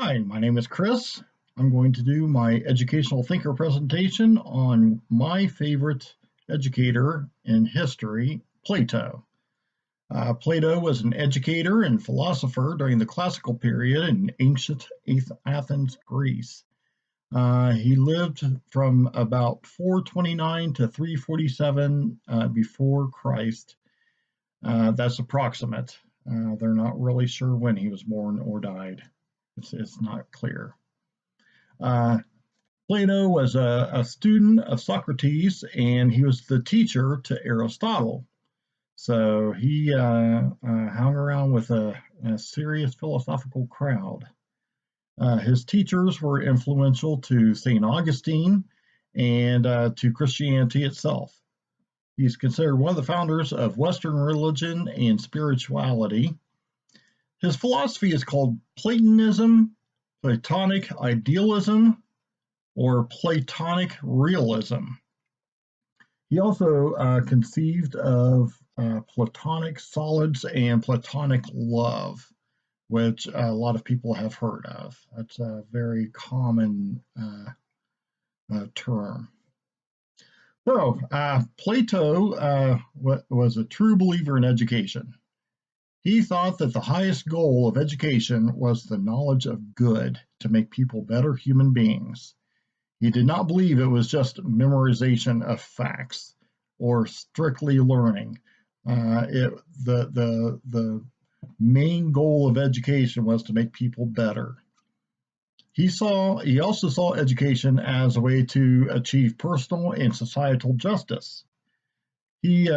Hi, my name is Chris. I'm going to do my educational thinker presentation on my favorite educator in history, Plato. Plato was an educator and philosopher during the classical period in ancient Athens, Greece. He lived from about 429 to 347 before Christ. That's approximate. They're not really sure when he was born or died. It's not clear. Plato was a student of Socrates, and he was the teacher to Aristotle. So he hung around with a serious philosophical crowd. His teachers were influential to St. Augustine and to Christianity itself. He's considered one of the founders of Western religion and spirituality. His philosophy is called Platonism, Platonic idealism, or Platonic realism. He also conceived of Platonic solids and Platonic love, which a lot of people have heard of. That's a very common term. So, Plato was a true believer in education. He thought that the highest goal of education was the knowledge of good to make people better human beings. He did not believe it was just memorization of facts or strictly learning. The main goal of education was to make people better. He also saw education as a way to achieve personal and societal justice. He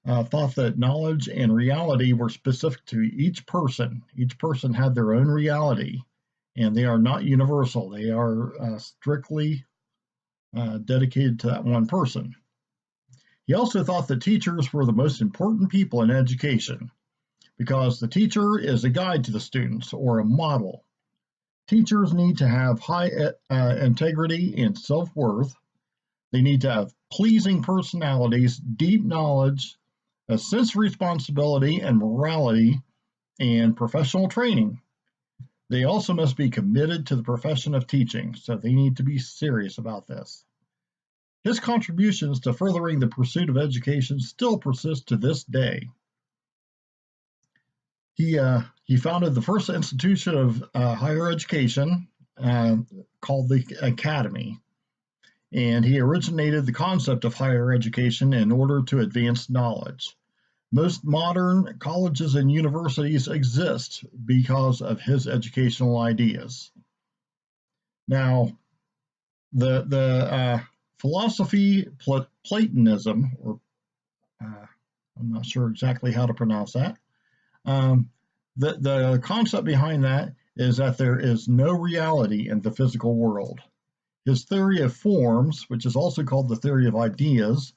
thought that knowledge and reality were specific to each person. Each person had their own reality, and they are not universal. They are strictly dedicated to that one person. He also thought that teachers were the most important people in education because the teacher is a guide to the students or a model. Teachers need to have high integrity and self-worth. They need to have pleasing personalities, deep knowledge, a sense of responsibility and morality, and professional training. They also must be committed to the profession of teaching, so they need to be serious about this. His contributions to furthering the pursuit of education still persist to this day. He founded the first institution of higher education called the Academy, and he originated the concept of higher education in order to advance knowledge. Most modern colleges and universities exist because of his educational ideas. Now, the philosophy Platonism, or I'm not sure exactly how to pronounce that. The concept behind that is that there is no reality in the physical world. His theory of forms, which is also called the theory of ideas,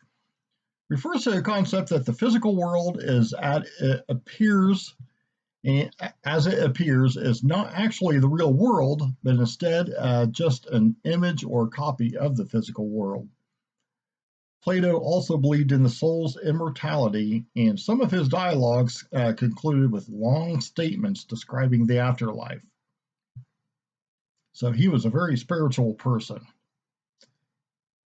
refers to the concept that the physical world as it appears is not actually the real world, but instead just an image or copy of the physical world. Plato also believed in the soul's immortality, and some of his dialogues concluded with long statements describing the afterlife. So he was a very spiritual person.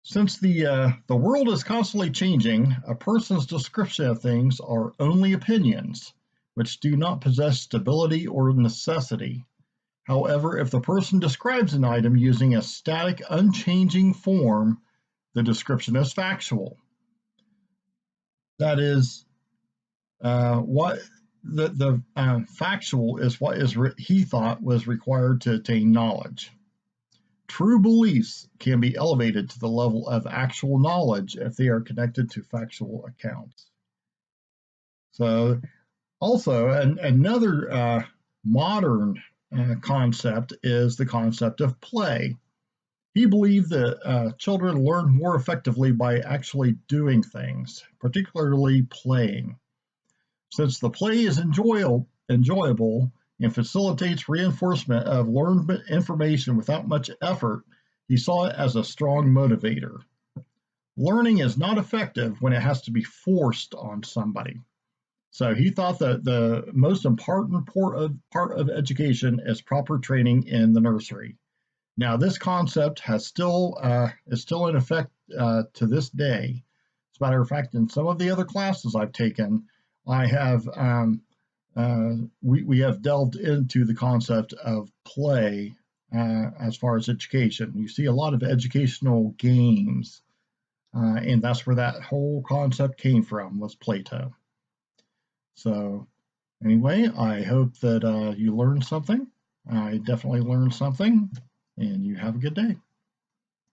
Since the world is constantly changing, a person's description of things are only opinions, which do not possess stability or necessity. However, if the person describes an item using a static, unchanging form, the description is factual. That is, what the factual is what he thought was required to attain knowledge. True beliefs can be elevated to the level of actual knowledge if they are connected to factual accounts. So, also, another modern concept is the concept of play. He believed that children learn more effectively by actually doing things, particularly playing. Since the play is enjoyable and facilitates reinforcement of learned information without much effort, he saw it as a strong motivator. Learning is not effective when it has to be forced on somebody. So he thought that the most important part of education is proper training in the nursery. Now, this concept is still in effect to this day. As a matter of fact, in some of the other classes I've taken, I have we have delved into the concept of play as far as education. You see a lot of educational games, and that's where that whole concept came from, was Plato. So anyway, I hope that you learned something. I definitely learned something, and you have a good day.